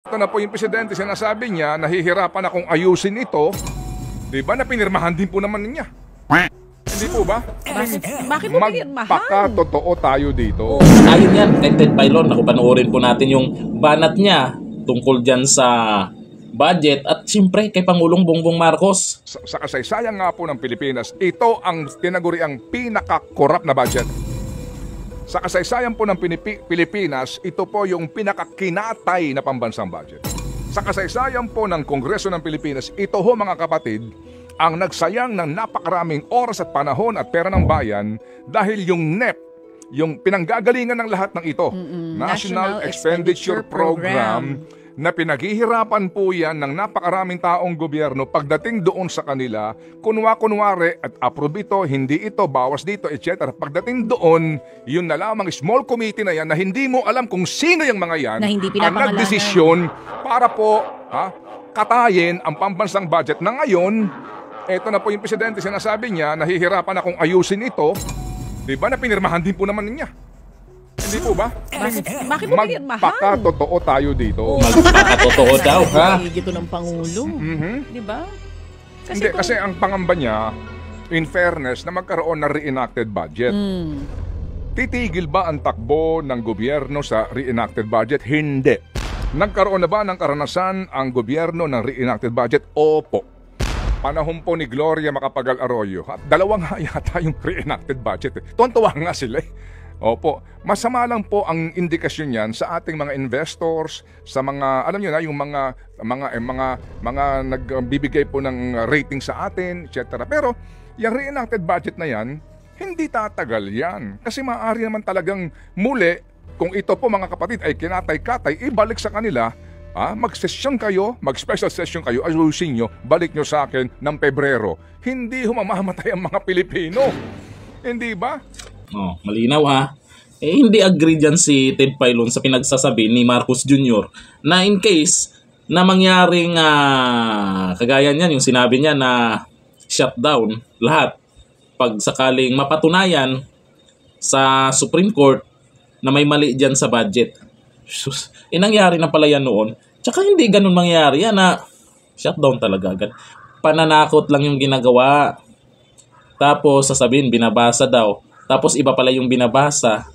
Ito na po yung presidente, sinasabi niya, nahihirapan akong ayusin ito. Di ba, na pinirmahan din po naman niya. Hindi po ba? Bakit mo pinirmahan? Magpaka-totoo tayo dito. Ayun yan, kay Ted Filon, panoorin po natin yung banat niya tungkol dyan sa budget at siyempre kay Pangulong Bongbong Marcos. Sa kasaysayan nga po ng Pilipinas, ito ang tinaguriang pinaka-corrupt na budget. Sa kasaysayan po ng Pilipinas, ito po yung pinakakinatay na pambansang budget. Sa kasaysayan po ng Kongreso ng Pilipinas, ito ho mga kapatid, ang nagsayang ng napakaraming oras at panahon at pera ng bayan dahil yung NEP, yung pinanggagalingan ng lahat ng ito, National Expenditure Program, na pinaghihirapan po yan ng napakaraming taong gobyerno pagdating doon sa kanila, kunwari at approve ito, hindi ito, bawas dito, etc. Pagdating doon, yun na lamang small committee na yan na hindi mo alam kung sino yung mga yan na hindi ang nagdesisyon para po katayin ang pambansang budget na ngayon. Ito na po yung presidente, sinasabi niya, nahihirapan akong ayusin ito. Diba, na pinirmahan din po naman niya. Hindi po ba? Bakit mo pinirmahan? Magpaka-totoo tayo dito. Magpaka-totoo daw, ha? Ito ng Pangulo. Di ba? Kasi ang pangamba niya, in fairness, na magkaroon na reenacted budget. Titigil ba ang takbo ng gobyerno sa reenacted budget? Hindi. Nagkaroon na ba ng karanasan ang gobyerno ng reenacted budget? Opo. Panahon po ni Gloria Macapagal Arroyo. At dalawang yata yung reenacted budget. Tuwan-tuwa nga sila. Opo, masama lang po ang indikasyon niyan sa ating mga investors, sa mga, alam niyo na, yung mga nagbibigay po ng rating sa atin, etc. Pero, yung reenacted budget na yan, hindi tatagal yan. Kasi maaari naman talagang muli, kung ito po mga kapatid ay kinatay-katay, ibalik sa kanila, mag-session kayo, mag-special session kayo, ayusin nyo, balik nyo sa akin ng Pebrero. Hindi humamamatay ang mga Pilipino. Hindi ba? Oh, malinaw ha. Hindi agree dyan si Ted Filon sa pinagsasabi ni Marcos Jr. na in case na mangyaring kagaya niyan, yung sinabi niya na shutdown lahat pag sakaling mapatunayan sa Supreme Court na may mali dyan sa budget. Sus, nangyari na pala yan noon. Tsaka hindi ganun mangyari yan na shutdown talaga agad. Pananakot lang yung ginagawa. Tapos sasabihin binabasa daw. Tapos iba pala yung binabasa.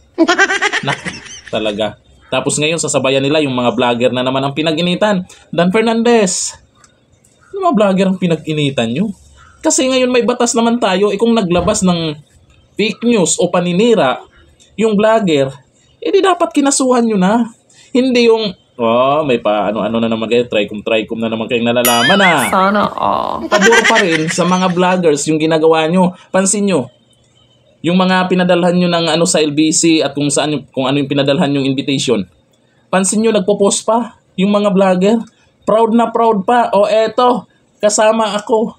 Talaga. Tapos ngayon sasabayan nila yung mga vlogger na naman ang pinag-initan. Dan Fernandez. Yung mga vlogger ang pinag-initan nyo. Kasi ngayon may batas naman tayo. Kung naglabas ng fake news o paninira yung vlogger, di dapat kinasuhan nyo na. Hindi yung may pa ano na naman kayo, tricom na naman kayong nalalaman na. Sana Pabor pa rin sa mga vloggers yung ginagawa nyo. Pansin nyo, yung mga pinadalhan nyo ng sa LBC at kung ano yung pinadalhan yung invitation. Pansin nyo, nagpo-post pa yung mga vlogger. Proud na proud pa. O eto, kasama ako.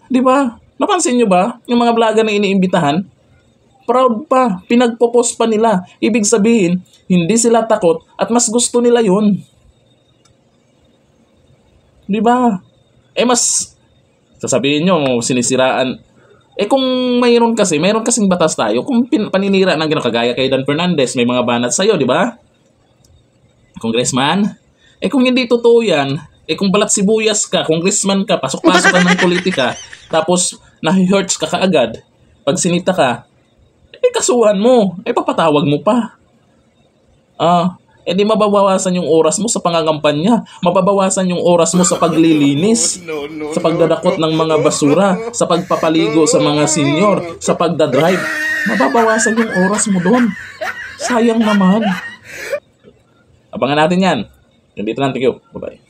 Di ba? Napansin nyo ba? Yung mga vlogger na iniimbitahan, proud pa. Pinagpo-post pa nila. Ibig sabihin, hindi sila takot at mas gusto nila yun. Di ba? Mas sasabihin nyo, sinisiraan. Kung mayroon kasing batas tayo, kung paninira ng kagaya kay Dan Fernandez, may mga banat sa'yo, di ba? Congressman? Kung hindi totoo yan, kung balat sibuyas ka, congressman ka, pasok-pasok ka ng politika, tapos nahi-hurts ka kaagad, pag sinita ka, kasuhan mo, papatawag mo pa. Di mababawasan yung oras mo sa pangangampanya. Mababawasan yung oras mo sa paglilinis, sa pagdadakot ng mga basura, sa pagpapaligo sa mga senior, sa pagdadrive. Mababawasan yung oras mo doon. Sayang naman. Abangan natin yan. Dito lang, thank you. Bye-bye.